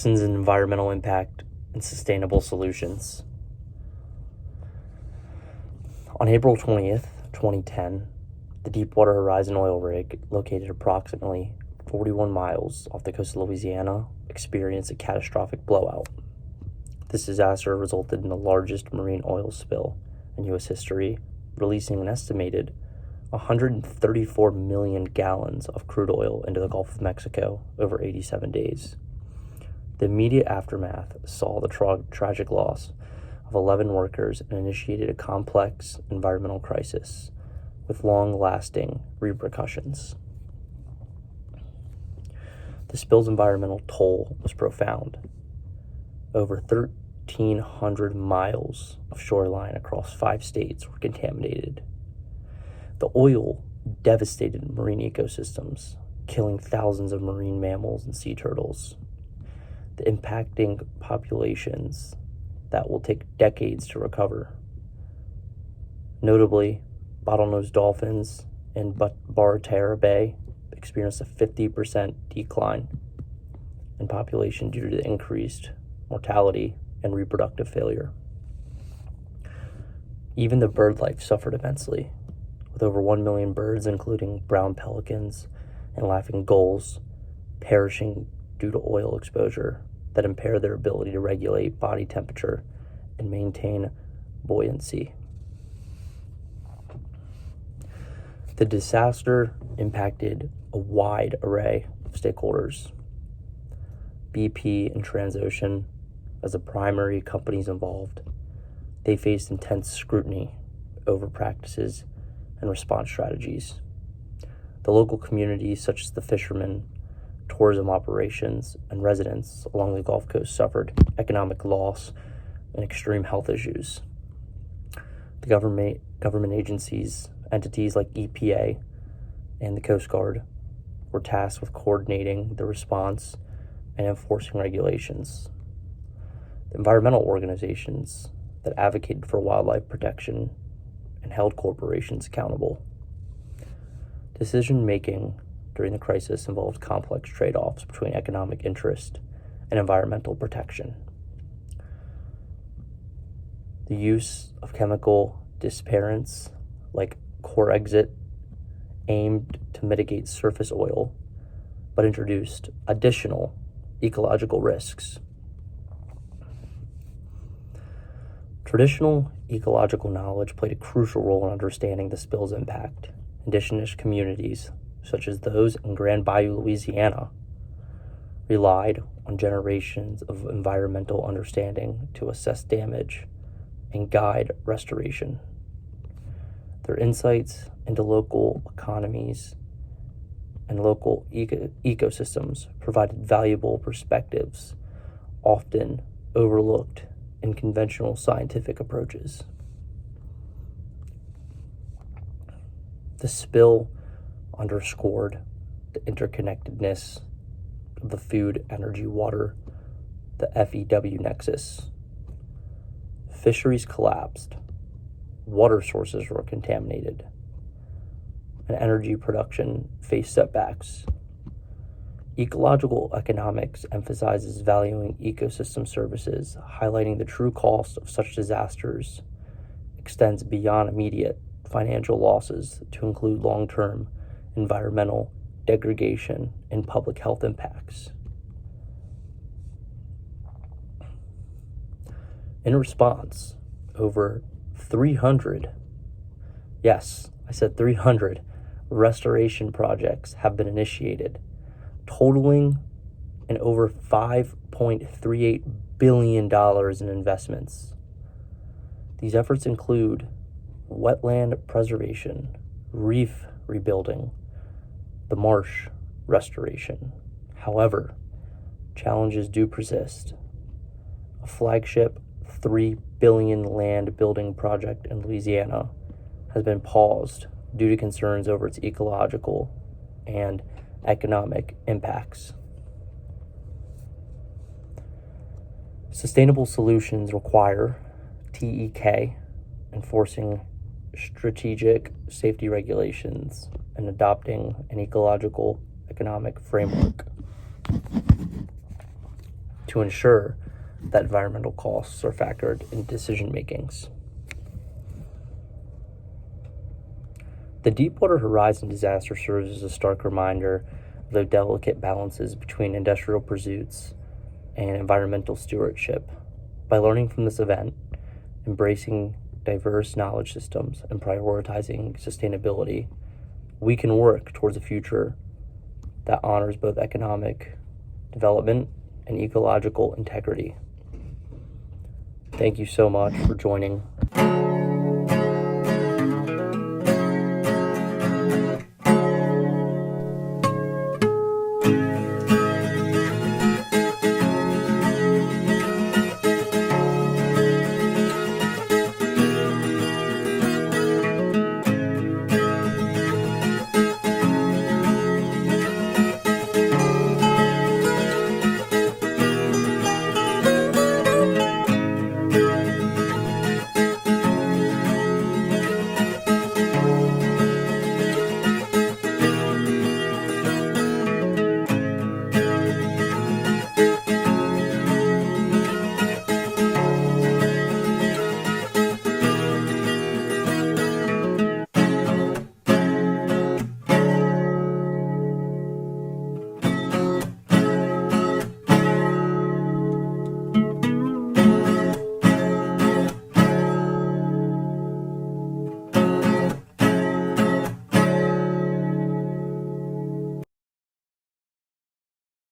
Lessons in environmental impact and sustainable solutions. On April 20th, 2010, the Deepwater Horizon oil rig, located approximately 41 miles off the coast of Louisiana, experienced a catastrophic blowout. This disaster resulted in the largest marine oil spill in U.S. history, releasing an estimated 134 million gallons of crude oil into the Gulf of Mexico over 87 days. The immediate aftermath saw the tragic loss of 11 workers and initiated a complex environmental crisis with long-lasting repercussions. The spill's environmental toll was profound. Over 1,300 miles of shoreline across 5 states were contaminated. The oil devastated marine ecosystems, killing thousands of marine mammals and sea turtles, impacting populations that will take decades to recover. Notably, bottlenose dolphins in Barataria Bay experienced a 50% decline in population due to the increased mortality and reproductive failure. Even the bird life suffered immensely, with over 1 million birds, including brown pelicans and laughing gulls, perishing due to oil exposure that impair their ability to regulate body temperature and maintain buoyancy. The disaster impacted a wide array of stakeholders. BP and Transocean, as the primary companies involved, they faced intense scrutiny over practices and response strategies. The local communities, such as the fishermen, tourism operations, and residents along the Gulf Coast, suffered economic loss and extreme health issues. The government agencies, entities like EPA and the Coast Guard, were tasked with coordinating the response and enforcing regulations. The environmental organizations that advocated for wildlife protection and held corporations accountable. Decision-making during the crisis involved complex trade-offs between economic interest and environmental protection. The use of chemical dispersions like Corexit aimed to mitigate surface oil, but introduced additional ecological risks. Traditional ecological knowledge played a crucial role in understanding the spill's impact. Indigenous communities, such as those in Grand Bayou, Louisiana, relied on generations of environmental understanding to assess damage and guide restoration. Their insights into local economies and local ecosystems provided valuable perspectives, often overlooked in conventional scientific approaches. The spill underscored the interconnectedness of the food, energy, water, the FEW nexus. Fisheries collapsed, water sources were contaminated, and energy production faced setbacks. Ecological economics emphasizes valuing ecosystem services, highlighting the true cost of such disasters extends beyond immediate financial losses to include long-term environmental degradation and public health impacts. In response, over 300, yes, I said 300, restoration projects have been initiated, totaling in over $5.38 billion in investments. These efforts include wetland preservation, reef rebuilding, the marsh restoration. However, challenges do persist. A flagship $3 billion land building project in Louisiana has been paused due to concerns over its ecological and economic impacts. Sustainable solutions require TEK enforcing strategic safety regulations and adopting an ecological economic framework. to ensure that environmental costs are factored in decision makings. The Deepwater Horizon disaster serves as a stark reminder of the delicate balances between industrial pursuits and environmental stewardship. By learning from this event, embracing diverse knowledge systems, and prioritizing sustainability, we can work towards a future that honors both economic development and ecological integrity. Thank you so much for joining.